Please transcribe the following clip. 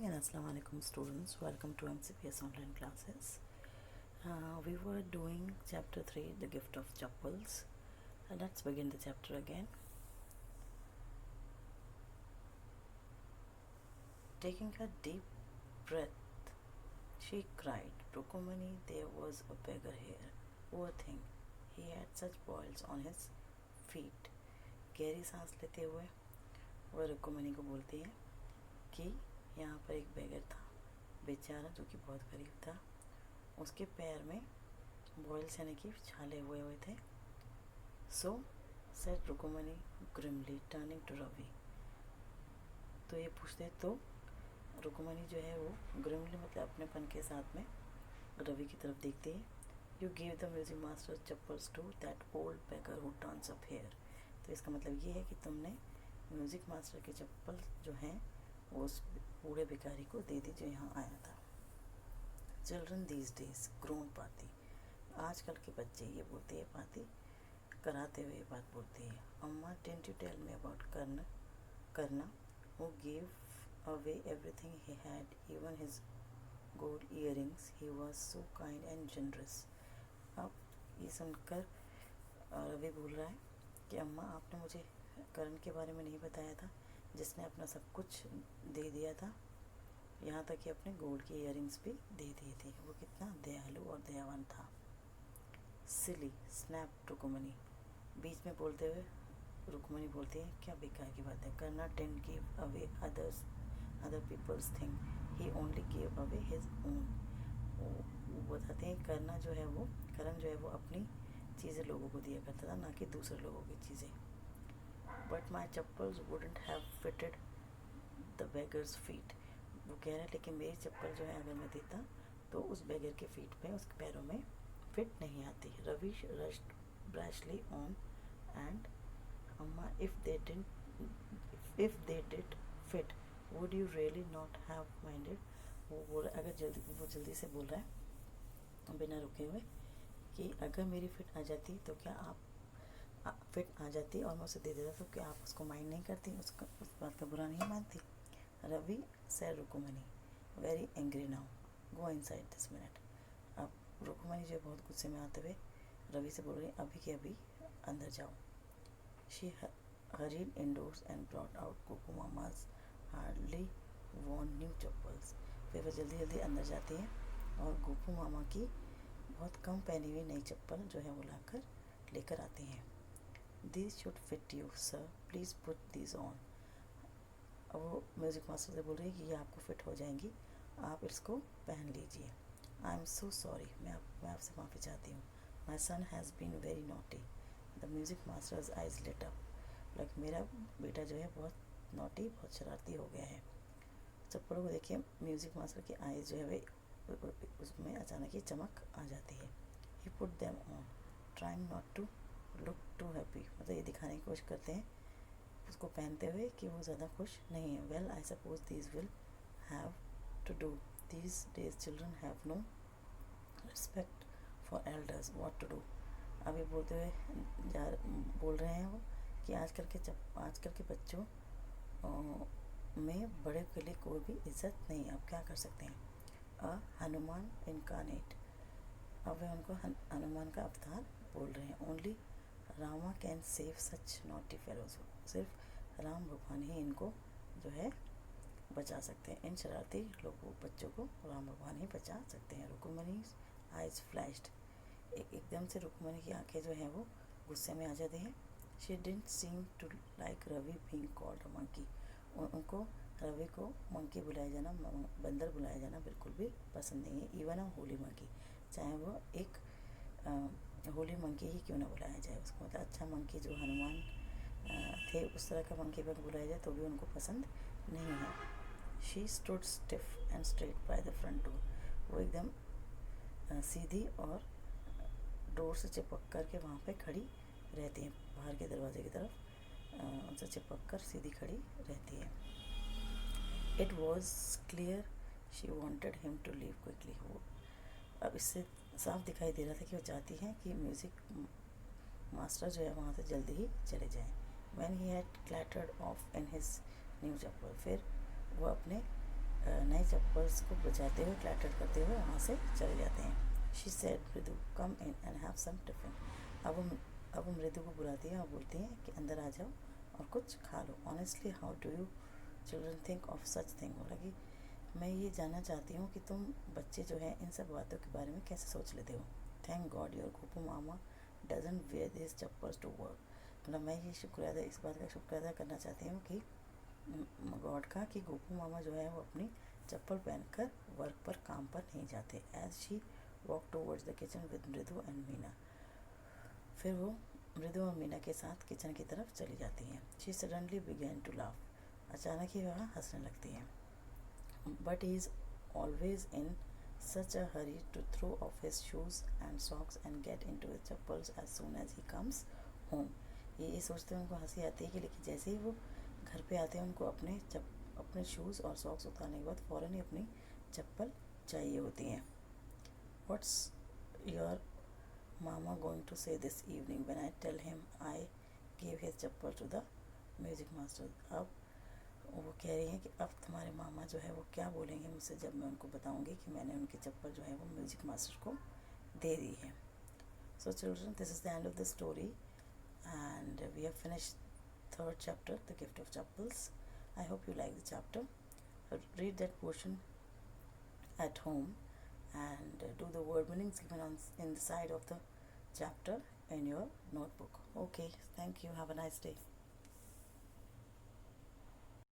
morning and Assalamu alaikum students. Welcome to MCPS online classes. We were doing chapter 3, the gift of chappals. Let's begin the chapter again. Taking a deep breath, she cried, Rukumani, there was a beggar here. Poor thing, he had such boils on his feet. गहरी सांस लेते हुए वह रुकुमनी को बोलती है कि यहाँ पर एक बेगर था, बेचारा, जो कि बहुत गरीब था। उसके पैर में बॉयल्स यानी कि छाले हुए थे। सो said रुकुमनी grimly turning to Ravi. तो ये पूछते तो रुकुमनी जो है वो ग्रिमली मतलब अपनेपन के साथ में रवि की तरफ देखती है। You give the music master chappals to that old beggar who turns up here. तो इसका मतलब ये है कि तुमने म्यूज़िक मास्टर के चप्पल जो हैं वो उस बूढ़े भिखारी को दे दी जो यहाँ आया था। चिल्ड्रन दीज डेज ग्रोन पाती, आजकल के बच्चे ये बोलते हैं पाती कराते हुए बात बोलती है। Amma didn't you tell me about Karna who give away everything he had even his gold earrings, he was so kind and generous. अब ये सुनकर रवि बोल रहा है कि अम्मा आपने मुझे करण के बारे में नहीं बताया था, जिसने अपना सब कुछ दे दिया था, यहाँ तक कि अपने गोल्ड के इयरिंग्स भी दे दिए थे। वो कितना दयालु और दयावान था। सिली स्नैप रुकुमनी, बीच में बोलते हुए रुकुमनी बोलती है क्या बेकार की बात है। करना didn't give away other people's thing, he only give away his own. वो बताते हैं करना जो है वो करण जो है वो अपनी चीज़ें लोगों को दिया करता था, ना कि दूसरे लोगों की चीज़ें। But my chappals wouldn't have fitted the beggars feet. वो कह रहा है लेकिन मेरी चप्पल जो है अगर मैं देता तो उस बेगर के फीट में, उसके पैरों में फिट नहीं आती। रवि रश्ड ब्रैशली ऑन एंड अम्मा if they did fit would you really not have minded. वो जल्दी से बोल रहा है बिना रुके हुए कि अगर मेरी फिट आ जाती तो क्या आप फिट आ जाती और मैं उसे दे देता तो क्या आप उसको माइंड नहीं करती, उस बात का बुरा नहीं मानती। Ravi said Rukmini very angry now, go inside this minute. अब रुकुमनी जो बहुत गुस्से में आते हुए रवि से बोल रही अभी के अभी अंदर जाओ। She hurried indoors and brought out Kuku Mama's hardly worn new chappals. फिर वह जल्दी जल्दी अंदर जाती हैं और गोपू मामा की बहुत कम पहनी हुई नई चप्पल जो है वो लाकर लेकर आती हैं। This should fit you sir, please put this on. अब वो म्यूज़िक मास्टर से बोल रही है कि ये आपको फिट हो जाएंगी, आप इसको पहन लीजिए। आई एम सो सॉरी, मैं आपसे माफ़ी चाहती हूँ। My son has been very naughty. The music master's eyes lit up. Like मेरा बेटा जो है बहुत नॉटी, बहुत शरारती हो गया है। चप्पलों को देखिए म्यूज़िक मास्टर की आइज़ जो है वे उसमें अचानक ही चमक आ जाती है। He put them on trying not to look too happy. मतलब ये दिखाने की कोशिश करते हैं उसको पहनते हुए कि वो ज़्यादा खुश नहीं है। Well I suppose these will have to do, these days children have no respect for elders, what to do. अभी बोलते हुए बोल रहे हैं वो कि आजकल के बच्चों में बड़े के लिए कोई भी इज्जत नहीं है, आप क्या कर सकते हैं। हनुमान इनकारनेट, अब वे उनको हनुमान का अवतार बोल रहे हैं। Only Rama can save such naughty fellows, सिर्फ राम भगवान ही इनको जो है बचा सकते हैं। इन शरारती लोगों बच्चों को राम भगवान ही बचा सकते हैं। रुकुमनी आइज फ्लैश्ड, एकदम से रुकुमनी की आंखें जो हैं वो गुस्से में आ जाती हैं। She didn't seem to like Ravi being called a monkey. उनको रवि को मंकी बुलाया जाना, बंदर बुलाया जाना बिल्कुल भी पसंद नहीं है। इवन अ होली मंकी, चाहे वो एक होली मंकी ही क्यों ना बुलाया जाए उसको, मतलब अच्छा मंकी जो हनुमान थे उस तरह का मंकी पर बुलाया जाए तो भी उनको पसंद नहीं है। She stood stiff and straight by the front door. वो एकदम सीधी और डोर से चिपक कर के वहाँ पे खड़ी रहती हैं, बाहर के दरवाजे की तरफ उनसे चिपक कर सीधी खड़ी रहती है। It was clear she wanted him to leave quickly. वो अब इससे साफ दिखाई दे रहा था कि वो चाहती हैं कि म्यूज़िक मास्टर जो है वहाँ से जल्दी ही चले जाएं। When he had clattered off in his new chappal, फिर वो अपने नए चप्पल्स को बजाते हुए क्लैटर करते हुए वहाँ से चले जाते हैं। She said Mridu come in and have some tiffin. अब वो मृदु को बुलाती हैं और बोलती हैं कि अंदर आ जाओ और कुछ खा लो। Honestly how do you children think of such thing. बोला कि मैं ये जानना चाहती हूँ कि तुम बच्चे जो हैं इन सब बातों के बारे में कैसे सोच लेते हो। Thank God your Gopu Mama doesn't wear this chappals to work. मतलब मैं ये शुक्रिया इस बात का शुक्रिया अदा करना चाहती हूँ कि गॉड का कि गोपू मामा जो है वो अपनी चप्पल पहनकर वर्क पर काम पर नहीं जाते। As she walk towards the kitchen with Mridu and Meena. फिर वो मृदु और मीना के साथ किचन की तरफ चली जाती हैं। She suddenly began to laugh. अचानक ही वह हंसने लगती हैं। But he is always in such a hurry to throw off his shoes and socks and get into his chappals as soon as he comes home। ये सोचते हैं उनको हंसी आती है कि लेकिन जैसे ही वो घर पे आते हैं उनको अपने शूज़ और सॉक्स उतारने के बाद फ़ौरन ही अपनी चप्पल चाहिए होती हैं। What's your mama going to say this evening when I tell him I give his chappal to the music master. अब वो कह रही हैं कि अब तुम्हारे मामा जो है वो क्या बोलेंगे मुझसे जब मैं उनको बताऊंगी कि मैंने उनकी चप्पल जो है वो म्यूज़िक मास्टर को दे दी है। So children, this is the end of the story and we have finished third chapter the gift of chappals. I hope you like the chapter. Read that portion at home and do the word meanings given on in the side of the chapter in your notebook. Okay, thank you. Have a nice day.